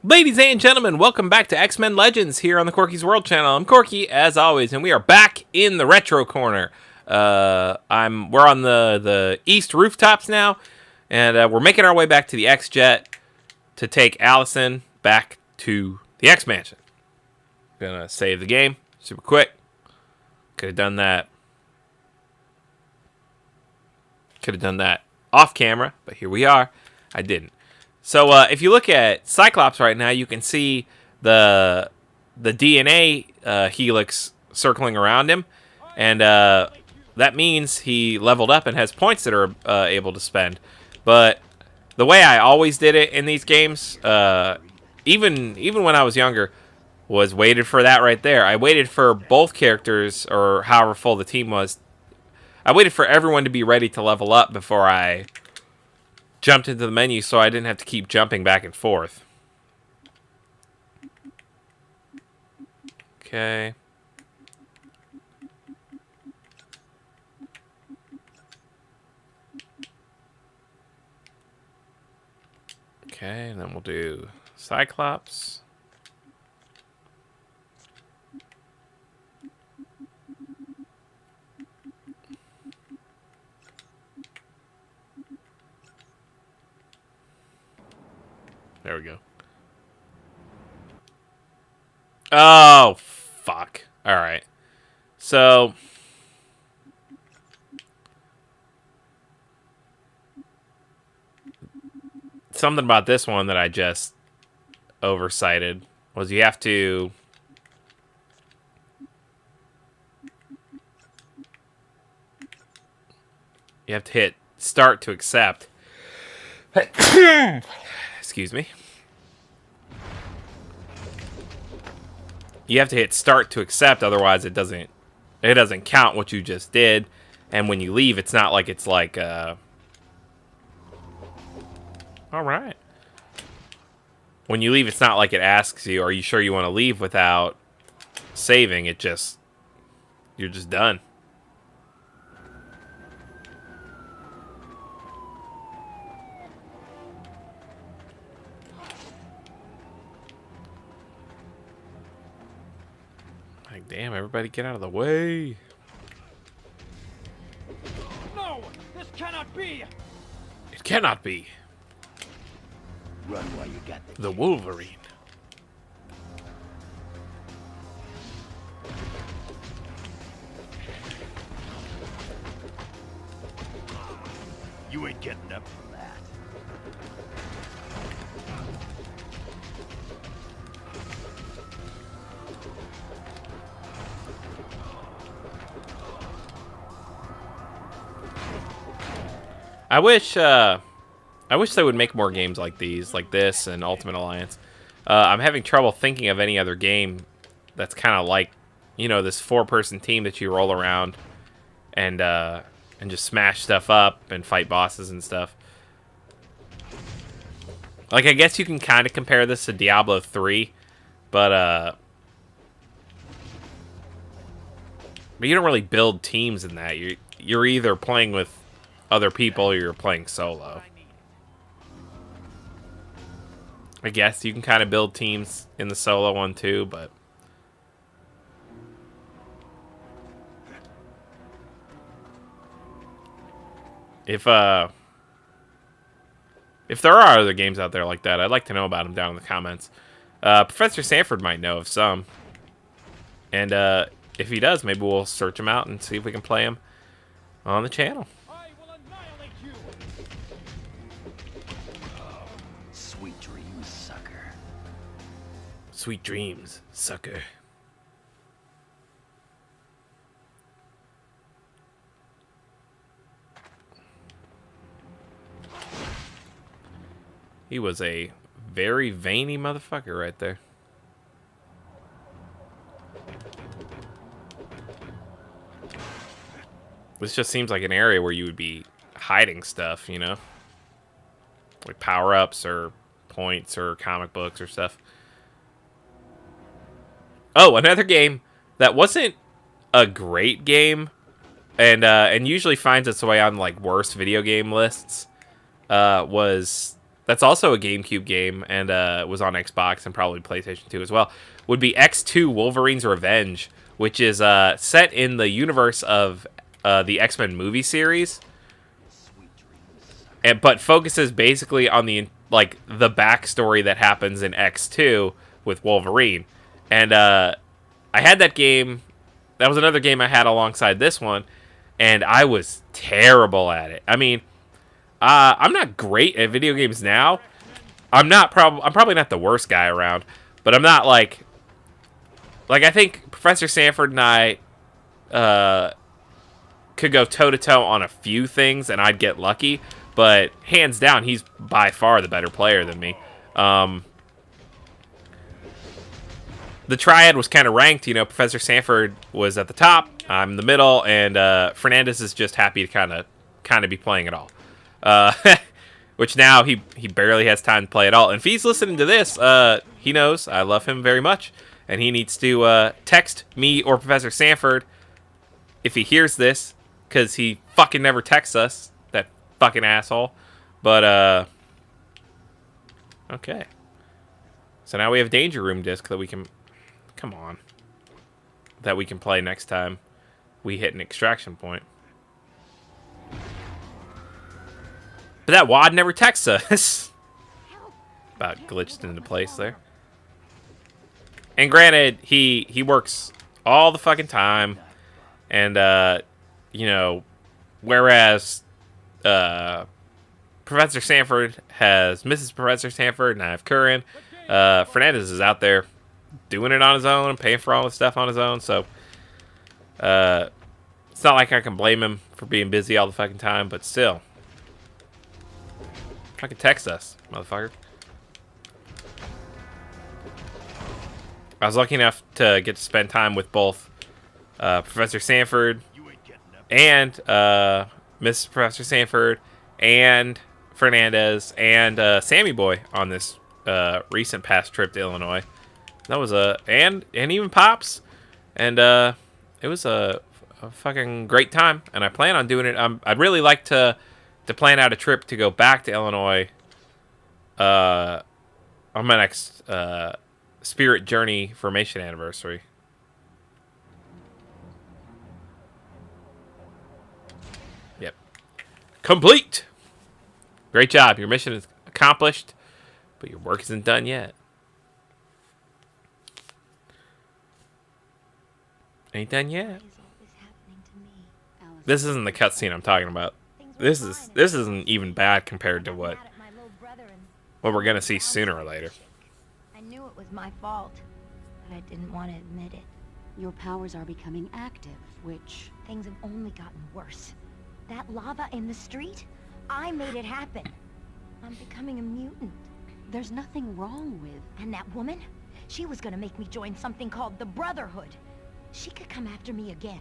Ladies and gentlemen, welcome back to X-Men Legends here on the Corky's World channel. I'm Corky, as always, and we are back in the retro corner. We're on the east rooftops now, and we're making our way back to the X-Jet to take Allison back to the X-Mansion. Gonna save the game super quick. Could have done that. Off camera, but here we are. I didn't. So if you look at Cyclops right now, you can see the DNA helix circling around him, and that means he leveled up and has points that are able to spend. But the way I always did it in these games, even when I was younger, was waited for that right there. I waited for both characters, or however full the team was. I waited for everyone to be ready to level up before I jumped into the menu, so I didn't have to keep jumping back and forth. Okay. Okay, and then we'll do Cyclops. There we go. Oh, fuck. Alright. So something about this one that I just oversighted was you have to hit start to accept. Excuse me. You have to hit start to accept, otherwise it doesn't count what you just did. And when you leave, it's not like it's like all right. When you leave, it's not like it asks you, are you sure you want to leave without saving? It just, you're just done. Like, damn, everybody get out of the way. No, this cannot be. It cannot be. Run while you got The Wolverine. You ain't getting up from that. I wish they would make more games like these, like this and Ultimate Alliance. I'm having trouble thinking of any other game that's kind of like, you know, this four-person team that you roll around and just smash stuff up and fight bosses and stuff. Like, I guess you can kind of compare this to Diablo 3, but you don't really build teams in that. You're either playing with other people or you're playing solo. I guess you can kind of build teams in the solo one too, but if there are other games out there like that, I'd like to know about them down in the comments. Professor Sanford might know of some, and if he does, maybe we'll search them out and see if we can play them on the channel. I will annihilate you. Sweet dreams, sucker. Sweet dreams, sucker. He was a very veiny motherfucker right there. This just seems like an area where you would be hiding stuff, you know? Like power-ups or points or comic books or stuff. Oh, another game that wasn't a great game and usually finds its way on like worst video game lists was that's also a GameCube game and was on Xbox and probably PlayStation 2 as well, would be X2 Wolverine's Revenge, which is set in the universe of the X-Men movie series, but focuses basically on the backstory that happens in X2 with Wolverine. And I had that game. That was another game I had alongside this one, and I was terrible at it. I mean, I'm not great at video games now. I'm probably not the worst guy around, but I'm not like I think Professor Sanford and I could go toe to toe on a few things, and I'd get lucky. But hands down, he's by far the better player than me. The triad was kind of ranked. You know, Professor Sanford was at the top. I'm in the middle, and Fernandez is just happy to kind of be playing it all. Which now he barely has time to play at all. And if he's listening to this, he knows I love him very much, and he needs to text me or Professor Sanford if he hears this, because he fucking never texts us. That fucking asshole. But okay. So now we have Danger Room disc that we can. Come on. That we can play next time we hit an extraction point. But that wad never texts us. About glitched into place there. And granted, he works all the fucking time. And, you know, whereas Professor Sanford has Mrs. Professor Sanford and I have Curran, Fernandez is out there doing it on his own and paying for all the stuff on his own. So, it's not like I can blame him for being busy all the fucking time, but still. Fucking text us, motherfucker. I was lucky enough to get to spend time with both Professor Sanford and Miss Professor Sanford and Fernandez and Sammy Boy on this recent past trip to Illinois. That was and even Pops, and it was a fucking great time. And I plan on doing it. I'd really like to plan out a trip to go back to Illinois on my next Spirit Journey formation anniversary. Yep. Complete! Great job. Your mission is accomplished, but your work isn't done yet. Ain't done yet. This isn't the cutscene I'm talking about. This isn't even bad compared to what we're gonna see sooner or later. I knew it was my fault, but I didn't want to admit it. Your powers are becoming active, which... Things have only gotten worse. That lava in the street, I made it happen. I'm becoming a mutant. There's nothing wrong with... And that woman? She was gonna make me join something called the Brotherhood. She could come after me again.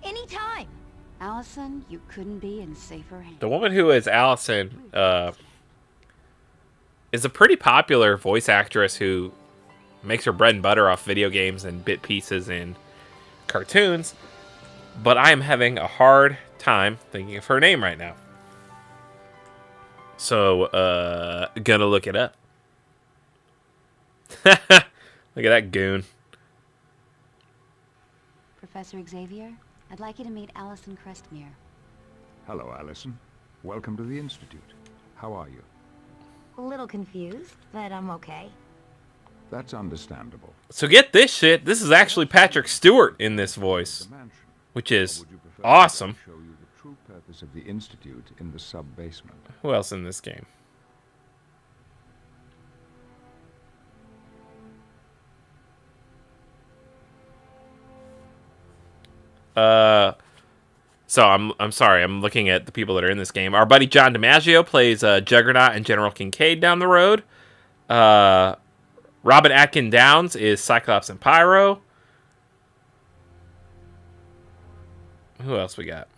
Anytime! Allison, you couldn't be in safer hands. The woman who is Allison is a pretty popular voice actress who makes her bread and butter off video games and bit pieces in cartoons. But I am having a hard time thinking of her name right now. So, gonna look it up. Look at that goon. Professor Xavier, I'd like you to meet Allison Crestmere. Hello, Allison. Welcome to the Institute. How are you? A little confused, but I'm okay. That's understandable. So get this shit. This is actually Patrick Stewart in this voice, which is awesome. Show you the true purpose of the Institute in the sub-basement. Who else in this game? So I'm sorry, I'm looking at the people that are in this game. Our buddy John DiMaggio plays Juggernaut and General Kincaid down the road. Robin Atkin Downs is Cyclops and Pyro. Who else we got?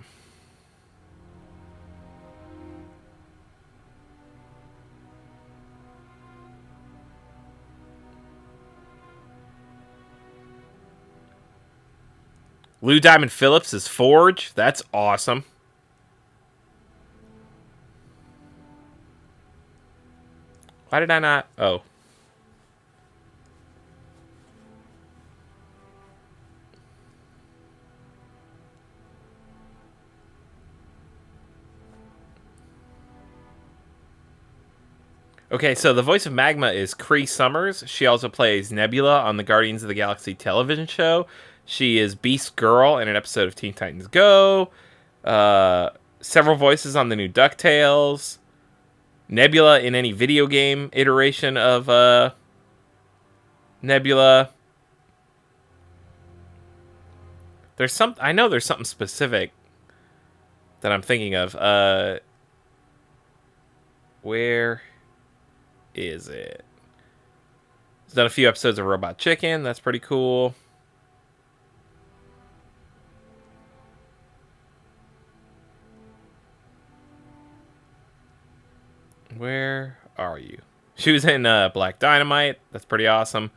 Lou Diamond Phillips is Forge. That's awesome. Why did I not? Oh. Okay, so the voice of Magma is Cree Summers. She also plays Nebula on the Guardians of the Galaxy television show. She is Beast Girl in an episode of Teen Titans Go. Several voices on the new DuckTales. Nebula in any video game iteration of Nebula. I know there's something specific that I'm thinking of. Where is it? He's done a few episodes of Robot Chicken. That's pretty cool. Where are you? She was in Black Dynamite. That's pretty awesome.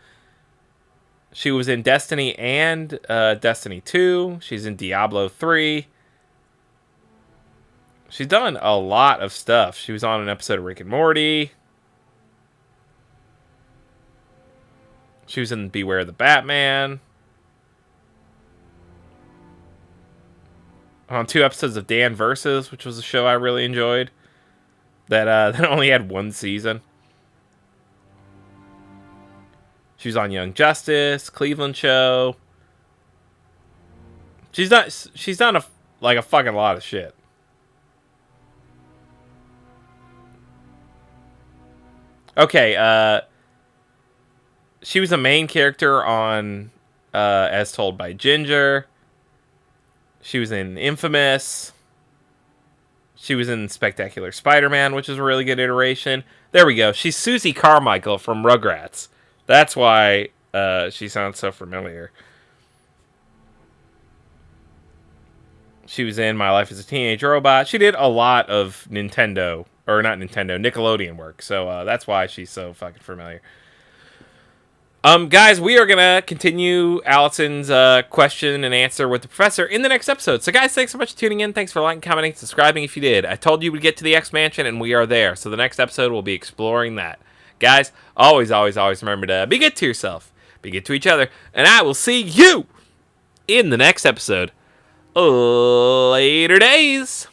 She was in Destiny and Destiny 2. She's in Diablo 3. She's done a lot of stuff. She was on an episode of Rick and Morty. She was in Beware the Batman. On 2 episodes of Dan Versus, which was a show I really enjoyed. That only had 1 season. She was on Young Justice, Cleveland Show. She's done a fucking lot of shit. Okay, she was a main character on As Told by Ginger. She was in Infamous. She was in Spectacular Spider-Man, which is a really good iteration. There we go. She's Susie Carmichael from Rugrats. That's why she sounds so familiar. She was in My Life as a Teenage Robot. She did a lot of Nickelodeon work. So that's why she's so fucking familiar. Guys, we are going to continue Allison's question and answer with the professor in the next episode. So, guys, thanks so much for tuning in. Thanks for liking, commenting, subscribing if you did. I told you we'd get to the X-Mansion, and we are there. So, the next episode, we'll be exploring that. Guys, always, always, always remember to be good to yourself, be good to each other, and I will see you in the next episode. Later days.